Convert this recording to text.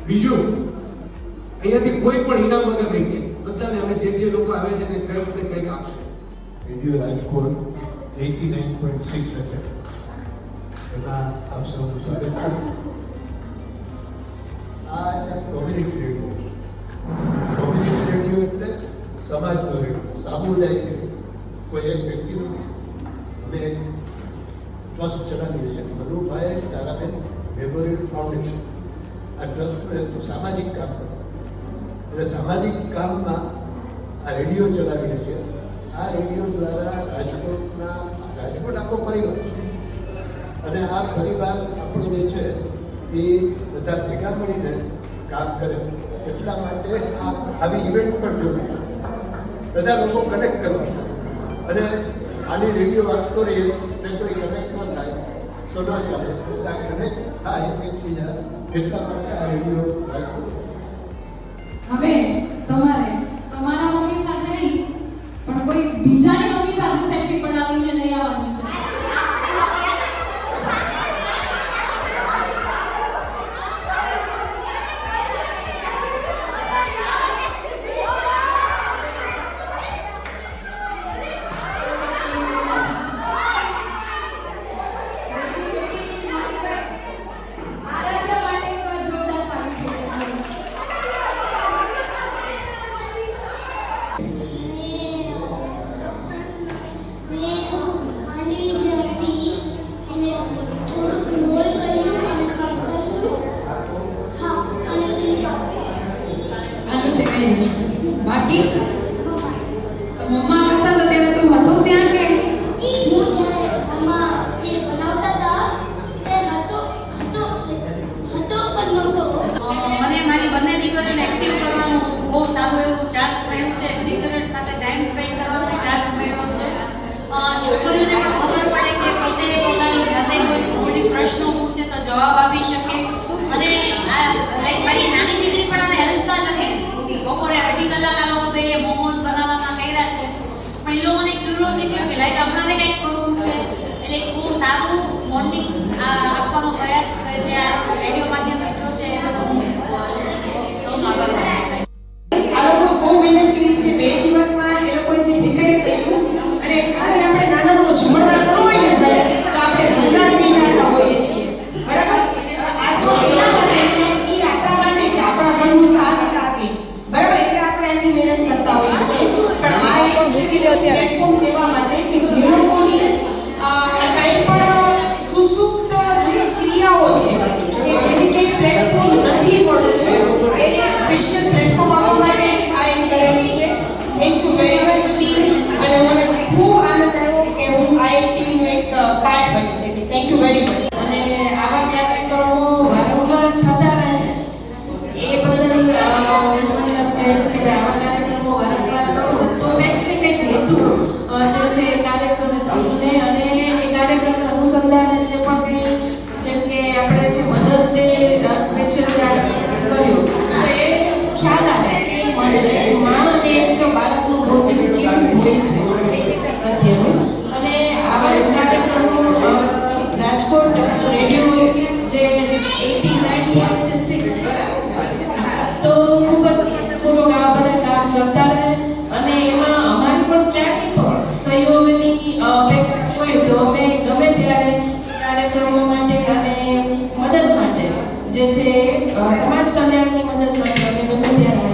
બીજું અહીંયાથી કોઈ પણ ઇનામ વગર નહીં જાય, બધાને અમે જે લોકો આવે છે ને કંઈક ને કંઈક આપશે. રેડિયો રાજકોટ 89.6 FM એમાં આપ સૌનું સ્વાગત છે. આ એક કોમ્યુનિટી રેડિયો છે. કોમ્યુનિટી રેડિયો એટલે સમાજનો રેડિયો, સામુદાયિક રેડિયો, કોઈ એક વ્યક્તિનો અમે ટ્રસ્ટ ચલાવીએ છીએ, મનુભાઈ તારાબેન મેમોરિયલ ફાઉન્ડેશન. આ ટ્રસ્ટનું એક સામાજિક કામ કરે, એટલે સામાજિક કામમાં આ રેડિયો ચલાવીએ છીએ. આ રેડિયો દ્વારા રાજકોટ આખો પરિવાર છે, અને આ પરિવાર આપણો જે છે એ બધા ભેગા મળીને કામ કરે. એટલા માટે આવી ઇવેન્ટ પણ જોવી, બધા લોકો કનેક્ટ કરવા, અને ખાલી રેડિયો વાગતો રહીએ ને કોઈ કનેક્ટ ન થાય તો ન ચાલે. એટલે આ કનેક્ટ થાય એકબીજા, એટલા માટે આ રેડિયો રાજકોટ. હવે તમારે તમારા મમ્મી સાથે નહીં પણ કોઈ બીજાની મમ્મી સાથે સેલ્ફી પડાવીને લઈ આવવાની છે. બાકી તો મમ્મા કરતા હતા ત્યારે તું હતો ત્યાં કે હું જ્યારે મમ્મા જે બનાવતા હતા તે હતો પણ નહોતો. મને મારી બંને દીકરીઓને એક્ટિવ કરવાનું બહુ સારું એવું ચાન્સ મળ્યું છે. દીકરીઓ સાથે ટાઈમ સ્પેન્ડ કરવાનો ચાન્સ મળ્યો છે. છોકરીઓને પણ ખબર પડે કે પોતે પોતાની જાતે કોઈ મોટી પ્રશ્નો પૂછે તો જવાબ આપી શકે. અને લાઈક મારી નાની દીકરી પણ આને હેલ્પમાં જ હતી. બપોરે 2.5 કલાક આ લોકો બે મોમોઝ બનાવવામાં કર્યા છે, પણ એ લોકોને ક્યુરિયોસિટી કે લાઈક અમારે કંઈક કરવું છે. એટલે બહુ સારું મોર્નિંગ આપવાનો પ્રયાસ જે આ રેડિયો માધ્યમથી થયો છે એ બધો હું સૌનો આભાર માનું. આ લોકો બહુ મહેનત કરી છે. 2 દિવસમાં એ લોકોએ જે પ્રિપેર કર્યું, અને ખાલી આપણે નાનાનો જમણવાર કરવો હોય ને ઘરે તો આપણે ઘરના થઈ જતા હોઈએ છીએ, બરાબર. આ તો એના માટે છે, એ આપણા માટે કે આપણા ઘરનું સાથ રાખે, બરાબર. એટલે આપણે એની મહેનત કરતા હોઈએ છીએ. પણ આ એક પ્લેટફોર્મ દેવા માટે કે જે લોકોની કંઈ પણ સુસુપ્ત જે ક્રિયાઓ છે કે જેની કંઈ પ્લેટફોર્મ નથી મળતું, એને એક સ્પેશિયલ પ્લેટફોર્મ આપવા માટે આ એમ કરેલું છે. Thank you very much team, અને મને ખૂબ આનંદ આવ્યો કે હું આ ટીમનો એક પાર્ટ બની શકી. Thank you very much. અને આવા કાર્યક્રમો વારંવાર થતા રહે એ બદલ હું મતલબ કહીશ કે આવા કાર્યક્રમો વારંવાર કરો તો કંઈક ને કંઈક હેતુ જે છે એ કાર્યક્રમને અને એ કાર્યક્રમના અનુસંધાને પણ જેમ કે આપણે જે મધર્સ ડે સ્પેશિયલ કર્યો તો એ ખ્યાલ આવે કે માં અને એક બાળકનું બોન્ડિંગ કેવું હોય છે પ્રત્યેનું. અને આવા જ કાર્યક્રમો રાજકોટ રેડિયો જે 89.6 બરાબર તો ખૂબ જ પૂર્વક આ બધા કામ કરતા રહે. અને એમાં અમારી પણ ક્યાંક સહયોગની હોય તો અમે ગમે ત્યારે કાર્યક્રમો માટે અને મદદ માટે જે છે સમાજ કલ્યાણની મદદ માટે અમે ગમે ત્યારે